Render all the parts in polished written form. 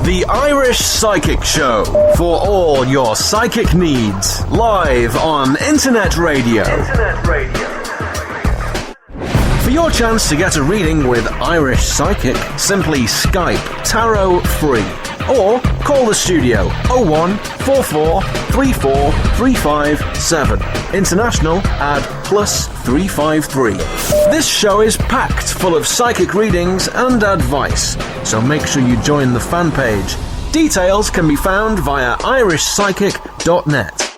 The Irish Psychic Show, for all your psychic needs, live on Internet Radio. For your chance to get a reading with Irish Psychic, simply Skype Tarot Free or call the studio 01 44 34 357. International add +353. This show is packed full of psychic readings and advice, so make sure you join the fan page. Details can be found via irishpsychic.net.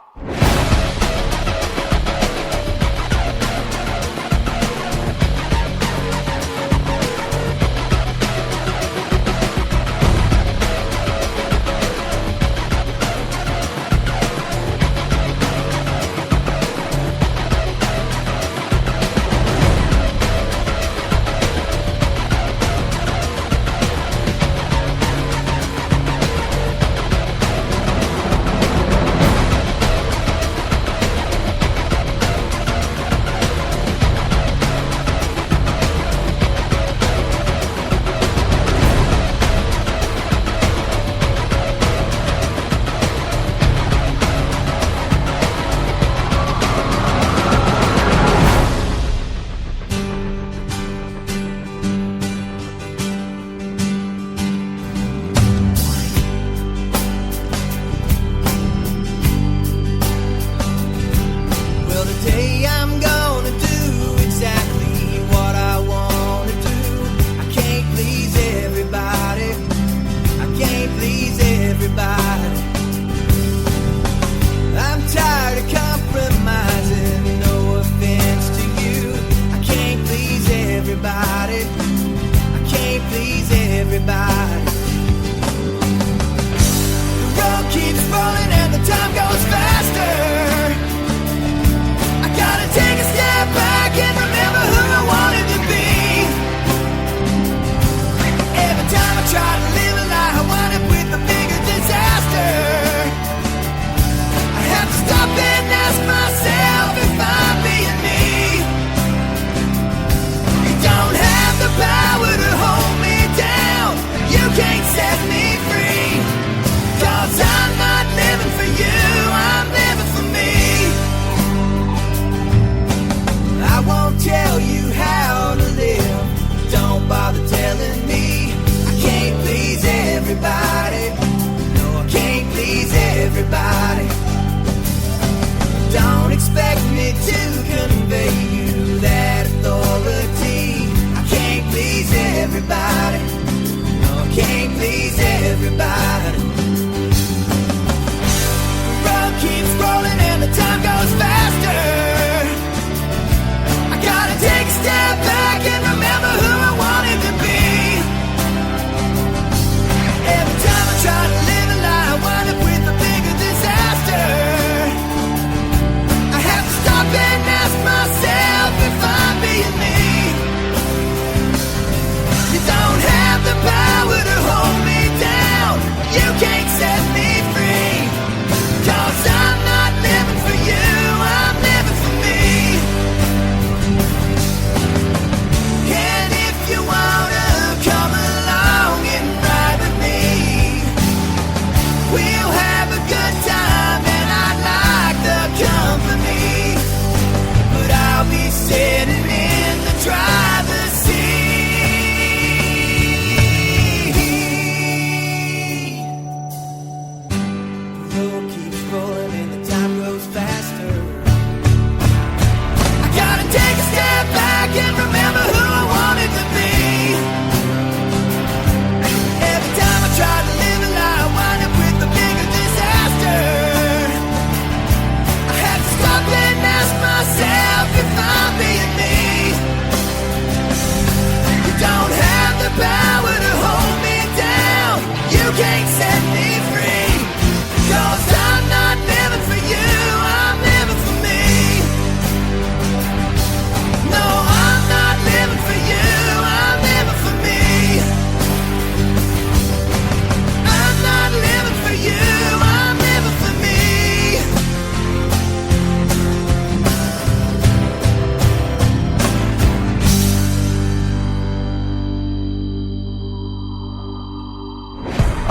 You can't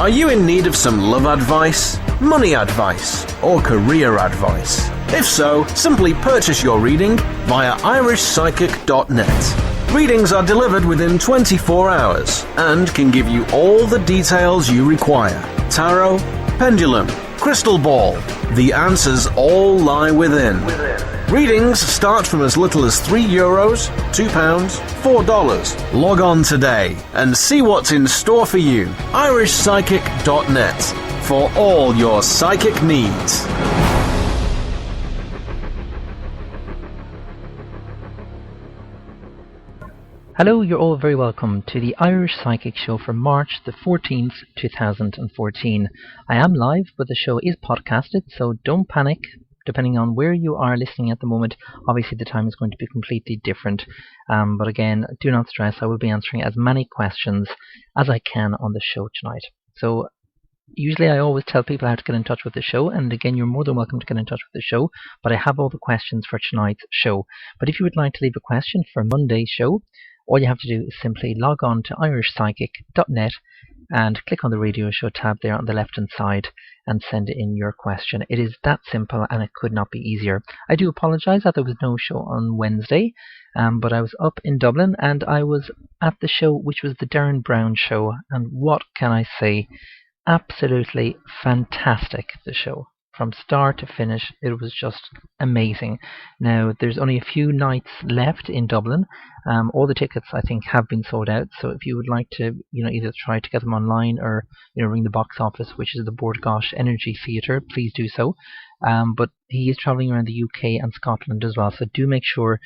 Are you in need of some love advice, money advice, or career advice? If so, simply purchase your reading via irishpsychic.net. Readings are delivered within 24 hours and can give you all the details you require. Tarot, pendulum, crystal ball. The answers all lie within. Readings start from as little as €3, £2, $4. Log on today and see what's in store for you. irishpsychic.net for all your psychic needs. Hello, you're all very welcome to the Irish Psychic Show for March the 14th, 2014. I am live, but the show is podcasted, so don't panic. Depending on where you are listening at the moment, obviously the time is going to be completely different. But again, do not stress. I will be answering as many questions as I can on the show tonight. So usually I always tell people how to get in touch with the show, and again, you're more than welcome to get in touch with the show, but I have all the questions for tonight's show. But if you would like to leave a question for Monday's show, all you have to do is simply log on to irishpsychic.net and click on the radio show tab there on the left hand side and send in your question. It is that simple, and it could not be easier. I do apologise that there was no show on Wednesday, but I was up in Dublin and I was at the show which was the Darren Brown show, and what can I say? Absolutely fantastic, the show. From start to finish, it was just amazing. Now, there's only a few nights left in Dublin. All the tickets, I think, have been sold out. So if you would like to, either try to get them online or, ring the box office, which is the Bord Gáis Energy Theatre, please do so. But he is travelling around the UK and Scotland as well. So do make sure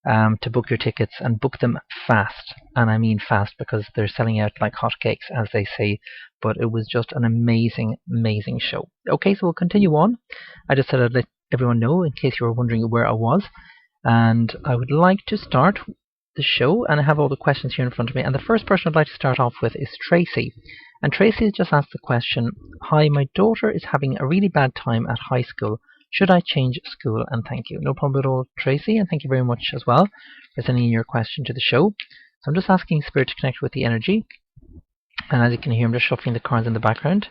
to book your tickets, and book them fast. And I mean fast, because they're selling out like hotcakes, as they say. But it was just an amazing, amazing show. Okay, so we'll continue on. I just said I'd let everyone know in case you were wondering where I was. And I would like to start the show, and I have all the questions here in front of me. And the first person I'd like to start off with is Tracy. And Tracy has just asked the question, "Hi, my daughter is having a really bad time at high school. Should I change school? And thank you." No problem at all, Tracy, and thank you very much as well for sending your question to the show. So I'm just asking Spirit to connect with the energy. And as you can hear, I'm just shuffling the cards in the background.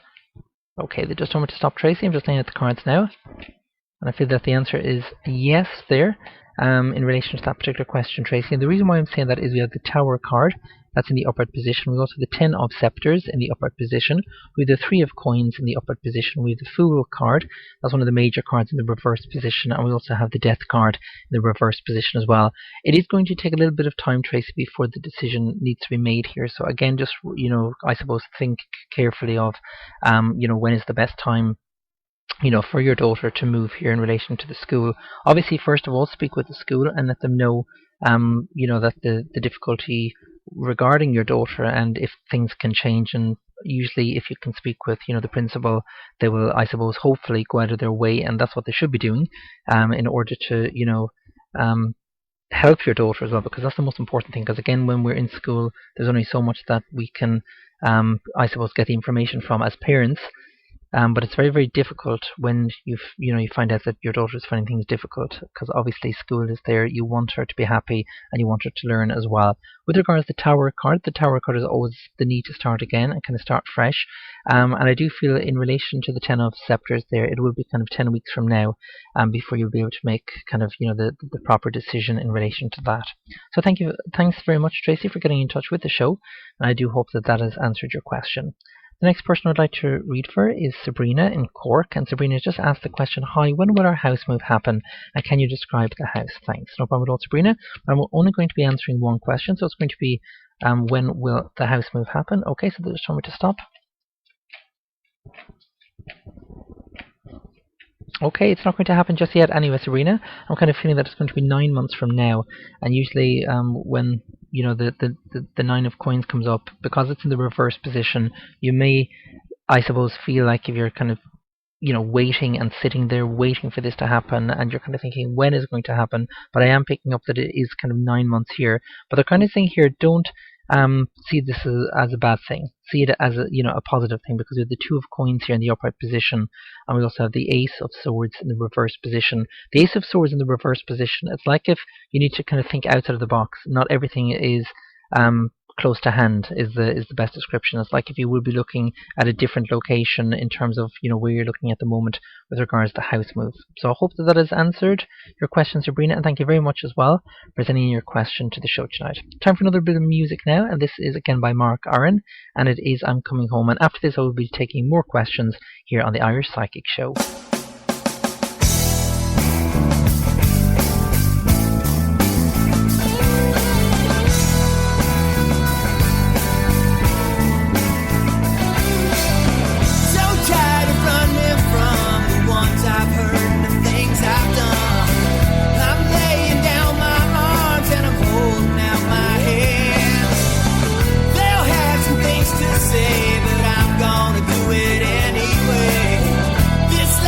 Okay, they just told me to stop, Tracy. I'm just looking at the cards now. And I feel that the answer is yes there, in relation to that particular question, Tracy. And the reason why I'm saying that is we have the Tower card. That's in the upward position. We also have the 10 of Sceptres in the upward position. We have the 3 of Coins in the upward position. We have the Fool card. That's one of the major cards in the reverse position. And we also have the Death card in the reverse position as well. It is going to take a little bit of time, Tracy, before the decision needs to be made here. So again, just, I suppose think carefully of, when is the best time for your daughter to move here in relation to the school. Obviously, first of all, speak with the school and let them know, that the difficulty regarding your daughter, and if things can change. And usually, if you can speak with, the principal, they will, I suppose, hopefully go out of their way, and that's what they should be doing, in order to, help your daughter as well, because that's the most important thing. Because again, when we're in school, there's only so much that we can, I suppose, get the information from as parents. But it's very, very difficult when you find out that your daughter is finding things difficult, because obviously school is there. You want her to be happy and you want her to learn as well. With regards to the Tower card is always the need to start again and kind of start fresh. And I do feel in relation to the 10 of Sceptres there, it will be kind of 10 weeks from now before you'll be able to make kind of, the proper decision in relation to that. So thanks very much, Tracy, for getting in touch with the show. And I do hope that has answered your question. The next person I'd like to read for is Sabrina in Cork, and Sabrina just asked the question, "Hi, when will our house move happen, and can you describe the house? Thanks." No problem at all, Sabrina. I'm only going to be answering one question, so it's going to be, when will the house move happen? Okay, so they just told me to stop. Okay, it's not going to happen just yet anyway, Sabrina. I'm kind of feeling that it's going to be 9 months from now, and usually when the 9 of Coins comes up, because it's in the reverse position, you may, I suppose, feel like if you're kind of waiting and sitting there waiting for this to happen, and you're kind of thinking, when is it going to happen? But I am picking up that it is kind of 9 months here. But they're kind of saying here, don't see this as a bad thing. See it as a positive thing, because we have the 2 of Coins here in the upright position, and we also have the Ace of Swords in the reverse position. The Ace of Swords in the reverse position, it's like if you need to kind of think outside of the box. Not everything is close to hand is the best description. It's like if you would be looking at a different location in terms of where you're looking at the moment with regards to house move. So I hope that has answered your question, Sabrina, and thank you very much as well for sending your question to the show tonight. Time for another bit of music now, and this is again by Mark Aaron, and it is I'm Coming Home. And after this I will be taking more questions here on the Irish Psychic Show. Say, but I'm gonna do it anyway. This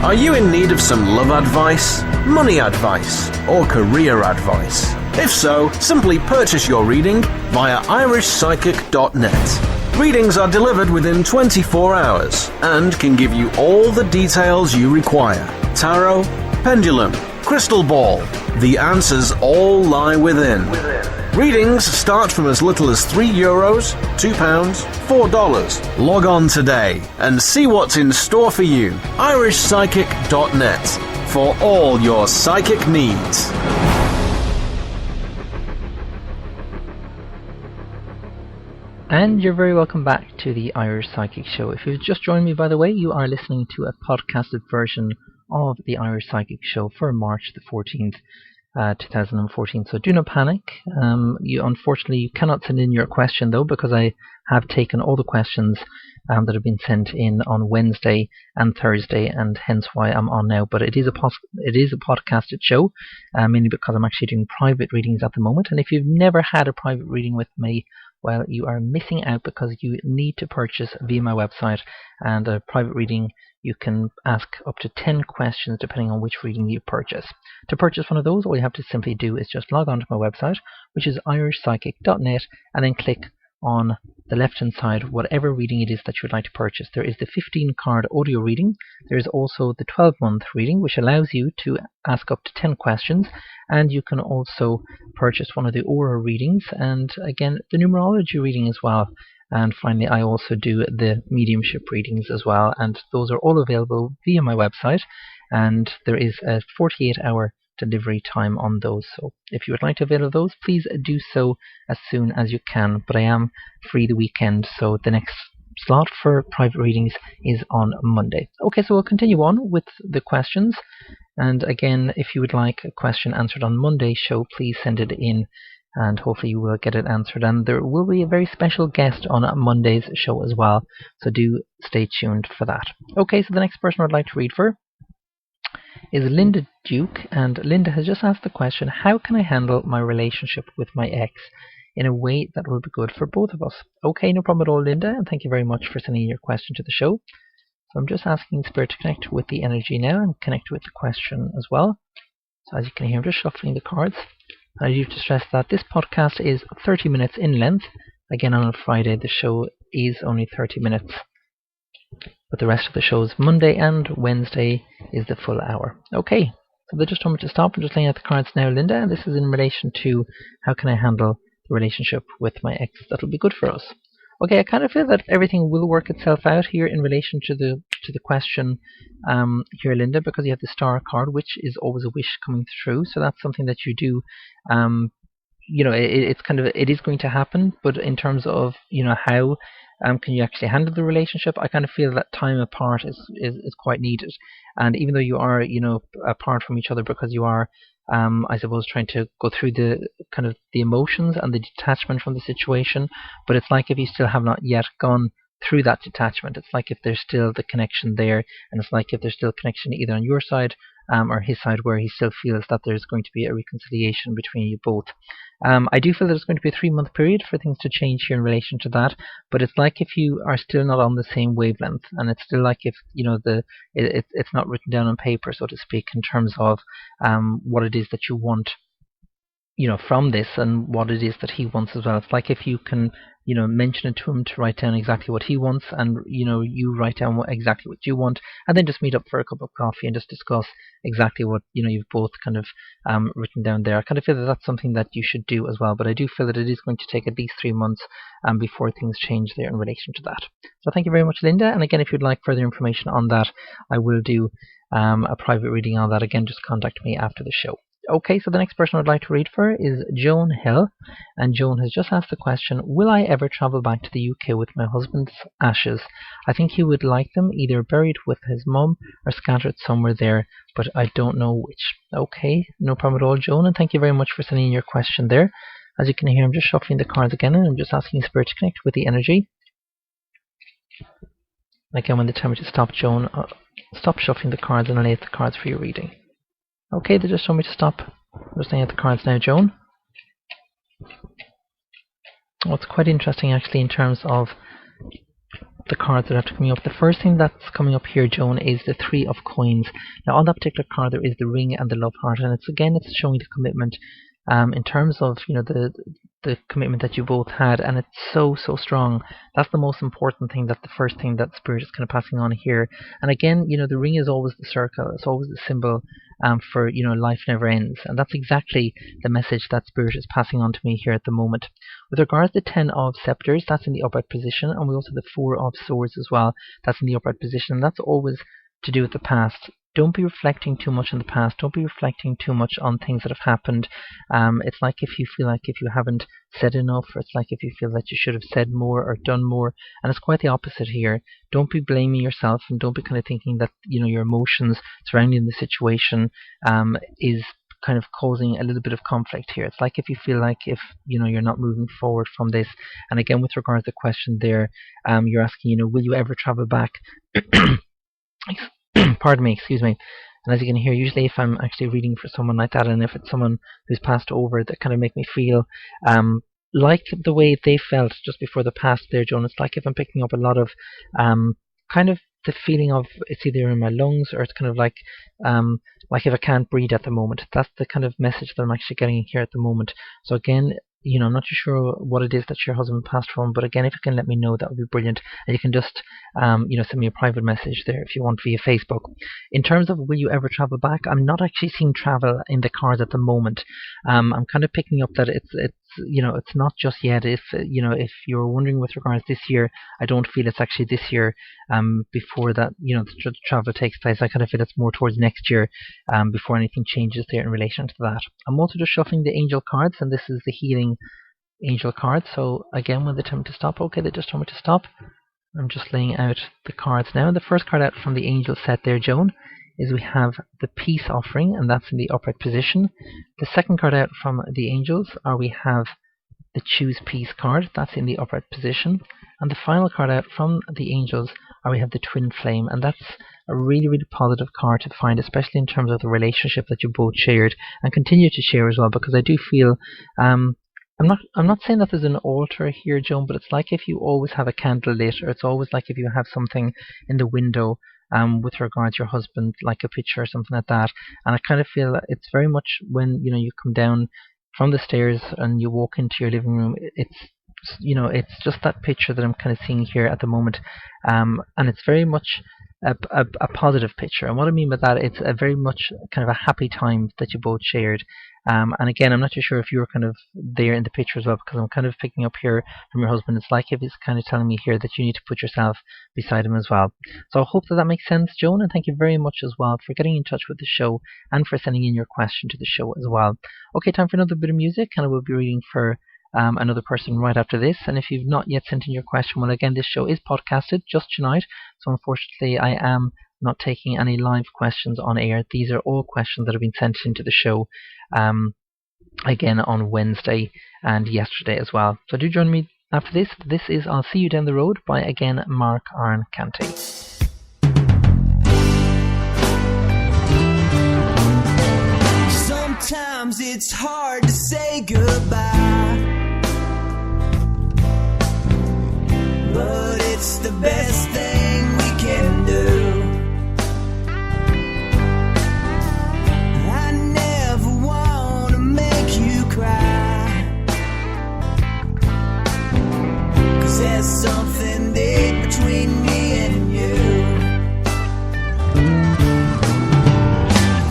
Are you in need of some love advice, money advice, or career advice? If so, simply purchase your reading via irishpsychic.net. Readings are delivered within 24 hours and can give you all the details you require. Tarot, pendulum, crystal ball. The answers all lie within. Readings start from as little as €3, £2, $4. Log on today and see what's in store for you. irishpsychic.net for all your psychic needs. And you're very welcome back to the Irish Psychic Show. If you've just joined me, by the way, you are listening to a podcasted version of the Irish Psychic Show for March the 14th, 2014. So do not panic. Unfortunately, you cannot send in your question, though, because I have taken all the questions that have been sent in on Wednesday and Thursday, and hence why I'm on now. But it is a podcasted show, mainly because I'm actually doing private readings at the moment. And if you've never had a private reading with me, well, you are missing out, because you need to purchase via my website. And a private reading, you can ask up to 10 questions depending on which reading you purchase. To purchase one of those, all you have to simply do is just log on to my website, which is irishpsychic.net, and then click on the left hand side whatever reading it is that you would like to purchase. There is the 15-card audio reading. There is also the 12-month reading, which allows you to ask up to 10 questions, and you can also purchase one of the aura readings, and again the numerology reading as well. And finally, I also do the mediumship readings as well, and those are all available via my website, and there is a 48-hour delivery time on those. So if you would like to avail of those, please do so as soon as you can. But I am free the weekend, so the next slot for private readings is on Monday. Okay, so we'll continue on with the questions. And again, if you would like a question answered on Monday's show, please send it in, and hopefully you will get it answered. And there will be a very special guest on Monday's show as well, so do stay tuned for that. Okay, so the next person I'd like to read for is Linda Duke, and Linda has just asked the question, how can I handle my relationship with my ex in a way that will be good for both of us? Okay, no problem at all, Linda, and thank you very much for sending your question to the show. So I'm just asking Spirit to connect with the energy now and connect with the question as well. So as you can hear, I'm just shuffling the cards. I do have to stress that this podcast is 30 minutes in length. Again, on a Friday, the show is only 30 minutes. But the rest of the shows, Monday and Wednesday, is the full hour. Okay, so they just told me to stop. I'm just laying out the cards now, Linda. And this is in relation to how can I handle the relationship with my ex that'll be good for us. Okay, I kind of feel that everything will work itself out here in relation to the question here, Linda, because you have the Star card, which is always a wish coming through. So that's something that you do. It is going to happen, but in terms of how can you actually handle the relationship, I kind of feel that time apart is quite needed. And even though you are apart from each other because you are I suppose trying to go through the kind of the emotions and the detachment from the situation, but it's like if you still have not yet gone through that detachment, it's like if there's still the connection there, and it's like if there's still connection either on your side or his side, where he still feels that there's going to be a reconciliation between you both. I do feel there's going to be a 3-month period for things to change here in relation to that, but it's like if you are still not on the same wavelength, and it's still like if it's not written down on paper, so to speak, in terms of what it is that you want from this and what it is that he wants as well. It's like if you can mention it to him to write down exactly what he wants, and you write down exactly what you want, and then just meet up for a cup of coffee and just discuss exactly what you've both kind of written down there. I kind of feel that that's something that you should do as well, but I do feel that it is going to take at least 3 months before things change there in relation to that. So thank you very much, Linda, and again, if you'd like further information on that, I will do a private reading on that. Again, just contact me after the show. Okay, so the next person I'd like to read for is Joan Hill, and Joan has just asked the question, will I ever travel back to the UK with my husband's ashes? I think he would like them either buried with his mum or scattered somewhere there, but I don't know which. Okay, no problem at all, Joan, and thank you very much for sending your question there. As you can hear, I'm just shuffling the cards again, and I'm just asking Spirit to connect with the energy. Again, when they tell me to stop, Joan, stop shuffling the cards and I'll lay out the cards for your reading. Okay, they just told me to stop. I'm just looking at the cards now, Joan. Oh, it's quite interesting actually in terms of the cards that have to come up. The first thing that's coming up here, Joan, is the 3 of coins. Now on that particular card there is the ring and the love heart, and it's showing the commitment in terms of the commitment that you both had, and it's so strong. That's the most important thing. That's the first thing that Spirit is kind of passing on here. And again, the ring is always the circle. It's always the symbol for life never ends, and that's exactly the message that Spirit is passing on to me here at the moment. With regards to 10 of Scepters, that's in the upright position, and we also have the 4 of Swords as well. That's in the upright position, and that's always to do with the past. Don't be reflecting too much on the past. Don't be reflecting too much on things that have happened. It's like if you feel like if you haven't said enough, or it's like if you feel that you should have said more or done more. And it's quite the opposite here. Don't be blaming yourself, and don't be kind of thinking that your emotions surrounding the situation is kind of causing a little bit of conflict here. It's like if you feel like if you're not moving forward from this. And again, with regards to the question there, you're asking, will you ever travel back? Pardon me, excuse me. And as you can hear, usually if I'm actually reading for someone like that, and if it's someone who's passed over, that kind of make me feel like the way they felt just before the past there, Joan. It's like if I'm picking up a lot of kind of the feeling of it's either in my lungs, or it's kind of like if I can't breathe at the moment. That's the kind of message that I'm actually getting here at the moment. So again, I'm not too sure what it is that your husband passed from, but again, if you can let me know, that would be brilliant. And you can just, send me a private message there if you want via Facebook. In terms of will you ever travel back, I'm not actually seeing travel in the cards at the moment. I'm kind of picking up that it's not just yet. If you're wondering with regards to this year, I don't feel it's actually this year. Before that, the travel takes place, I kind of feel it's more towards next year. Before anything changes there in relation to that. I'm also just shuffling the angel cards, and this is the healing angel card. So again, when they tell me to stop, okay, they just told me to stop. I'm just laying out the cards now. And the first card out from the angel set there, Joan, is we have the peace offering, and that's in the upright position. The second card out from the angels we have the choose peace card. That's in the upright position. And the final card out from the angels we have the twin flame, and that's a really positive card to find, especially in terms of the relationship that you both shared and continue to share as well, because I do feel I'm not saying that there's an altar here, Joan, but it's like if you always have a candle lit, or it's always like if you have something in the window with regard to your husband, like a picture or something like that. And I kind of feel it's very much when you come down from the stairs and you walk into your living room, it's just that picture that I'm kind of seeing here at the moment, and it's very much a positive picture. And what I mean by that, it's a very much kind of a happy time that you both shared. And again, I'm not too sure if you were kind of there in the picture as well, because I'm kind of picking up here from your husband. It's like if he's kind of telling me here that you need to put yourself beside him as well. So I hope that makes sense, Joan, and thank you very much as well for getting in touch with the show and for sending in your question to the show as well. Okay, time for another bit of music, and I will be reading for another person right after this. And if you've not yet sent in your question, well, again, this show is podcasted just tonight, so unfortunately I am not taking any live questions on air. These are all questions that have been sent into the show again on Wednesday and yesterday as well. So do join me after this. This is I'll See You Down the Road by, again, Mark Arn Canty. Sometimes it's hard to say goodbye, but it's the best thing we can do. I never want to make you cry, 'cause there's something big between me and you.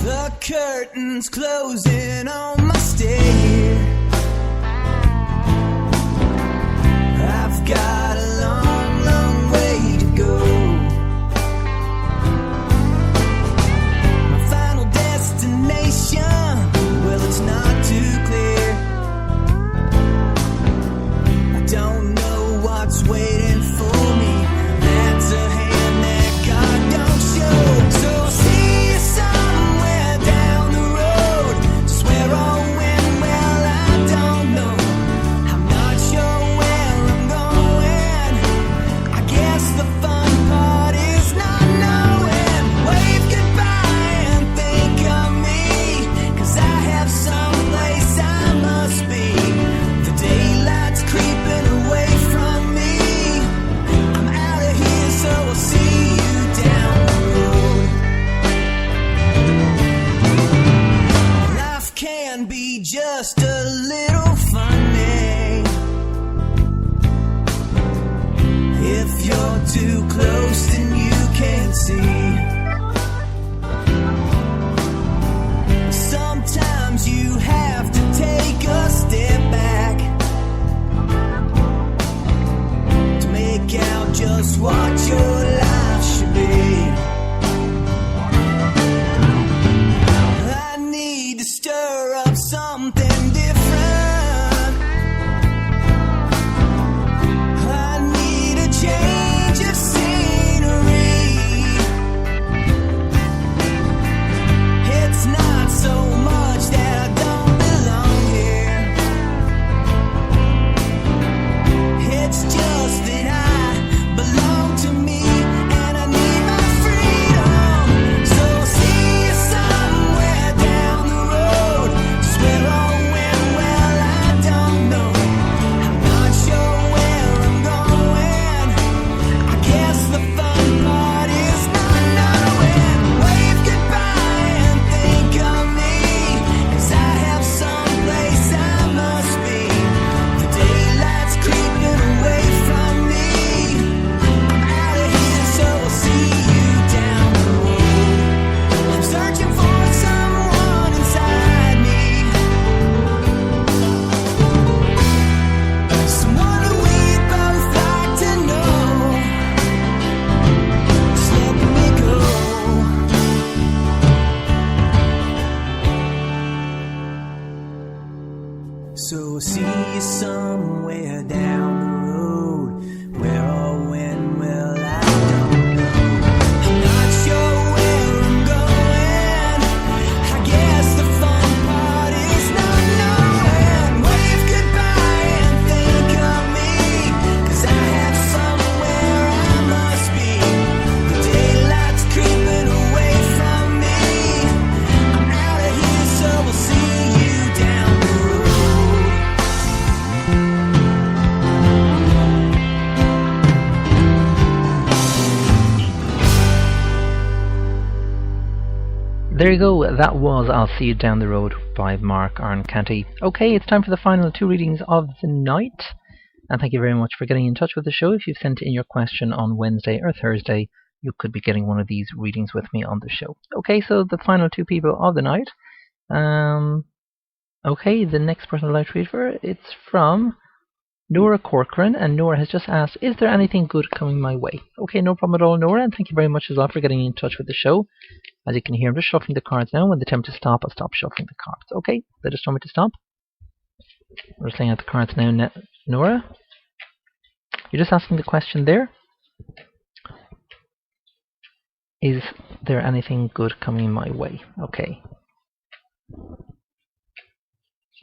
The curtains closing on my stay here. I've got a long, long way to go. My final destination, well, it's not too clear. I don't know what's waiting for me. That's a hand that God don't show. So I'll see you somewhere down the road. Just somewhere down the road. Where or when, well, I don't know. I'm not sure where I'm going. I guess the fun part is not knowing. Wave goodbye and think of me, 'cause I have somewhere I must be. The daylight's creeping away from me. I'm out of here, so we'll see you down the road. There you go, that was I'll See You Down the Road by Mark Arncanty. Okay, it's time for the final two readings of the night. And thank you very much for getting in touch with the show. If you've sent in your question on Wednesday or Thursday, you could be getting one of these readings with me on the show. Okay, so the final two people of the night. Okay, the next person I'd like to read for, it's from Nora Corcoran, and Nora has just asked, is there anything good coming my way? Okay, no problem at all, Nora, and thank you very much as well for getting in touch with the show. As you can hear, I'm just shuffling the cards now. When they attempt to stop, I'll stop shuffling the cards. Okay, they just told me to stop. We're just laying out the cards now, Nora. You're just asking the question there. Is there anything good coming my way? Okay.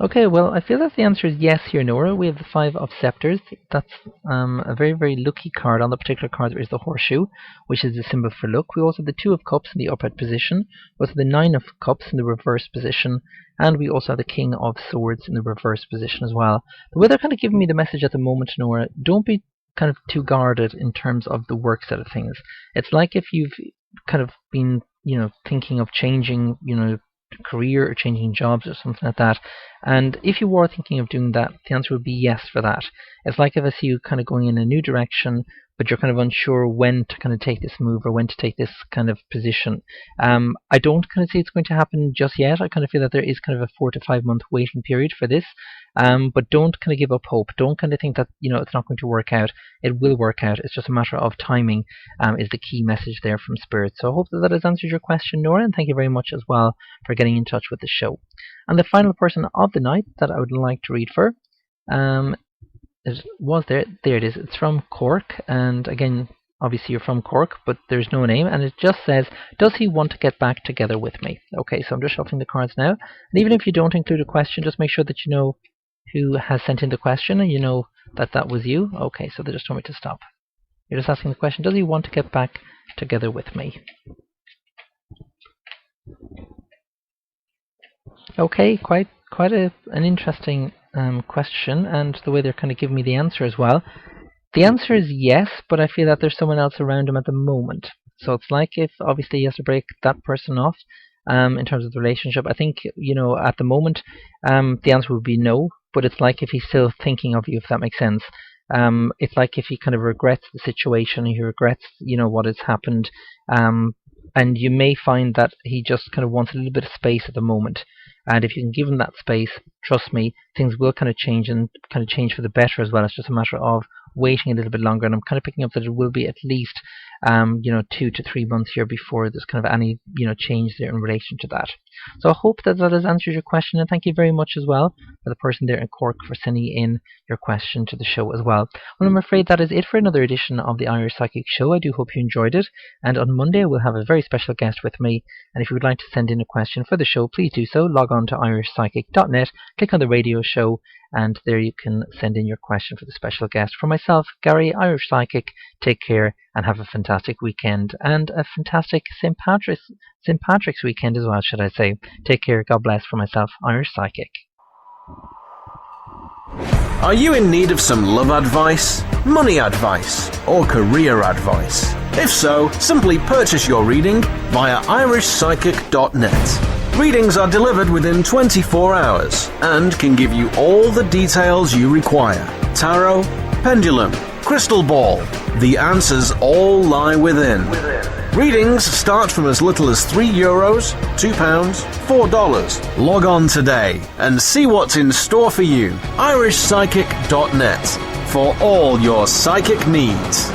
Okay, well, I feel that the answer is yes here, Nora. We have the Five of Scepters. That's a very, very lucky card. On the particular card there is the Horseshoe, which is the symbol for luck. We also have the Two of Cups in the upright position. We also have the Nine of Cups in the reverse position. And we also have the King of Swords in the reverse position as well. The way they're kind of giving me the message at the moment, Nora, don't be kind of too guarded in terms of the work side of things. It's like if you've kind of been, thinking of changing, career or changing jobs or something like that, and if you were thinking of doing that, the answer would be yes for that. It's like if I see you kind of going in a new direction, but you're kind of unsure when to kind of take this move or when to take this kind of position. I don't kind of see it's going to happen just yet. I kind of feel that there is kind of a 4 to 5 month waiting period for this. But don't kind of give up hope. Don't kind of think that it's not going to work out. It will work out. It's just a matter of timing. Is the key message there from Spirit. So I hope that has answered your question, Nora, and thank you very much as well for getting in touch with the show. And the final person of the night that I would like to read for, there it is. It's from Cork, and again, obviously you're from Cork, but there's no name, and it just says, does he want to get back together with me? Okay, so I'm just shuffling the cards now, and even if you don't include a question, just make sure that you know who has sent in the question, and you know that that was you. Okay, so they just told me to stop. You're just asking the question, does he want to get back together with me? Okay, quite an interesting question, and the way they're kind of giving me the answer as well. The answer is yes, but I feel that there's someone else around him at the moment. So it's like if obviously he has to break that person off in terms of the relationship. I think, at the moment the answer would be no, but it's like if he's still thinking of you, if that makes sense. It's like if he kind of regrets the situation, he regrets, what has happened, and you may find that he just kind of wants a little bit of space at the moment. And if you can give him that space, trust me, things will kind of change, and kind of change for the better as well. It's just a matter of waiting a little bit longer, and I'm kind of picking up that it will be at least 2 to 3 months here before there's kind of any change there in relation to that. So I hope that has answered your question, and thank you very much as well for the person there in Cork for sending in your question to the show as well. Well, I'm afraid that is it for another edition of the Irish Psychic Show. I do hope you enjoyed it, and on Monday we'll have a very special guest with me, and if you would like to send in a question for the show, please do so. Log on to irishpsychic.net, click on the radio show, and there you can send in your question for the special guest. For myself, Gary, Irish Psychic, take care and have a fantastic weekend, and a fantastic St. Patrick's weekend as well, should I say. Take care, God bless. For myself, Irish Psychic. Are you in need of some love advice, money advice, or career advice? If so, simply purchase your reading via irishpsychic.net. Readings are delivered within 24 hours and can give you all the details you require. Tarot, pendulum, crystal ball. The answers all lie within. Readings start from as little as €3, £2, $4. Log on today and see what's in store for you. irishpsychic.net for all your psychic needs.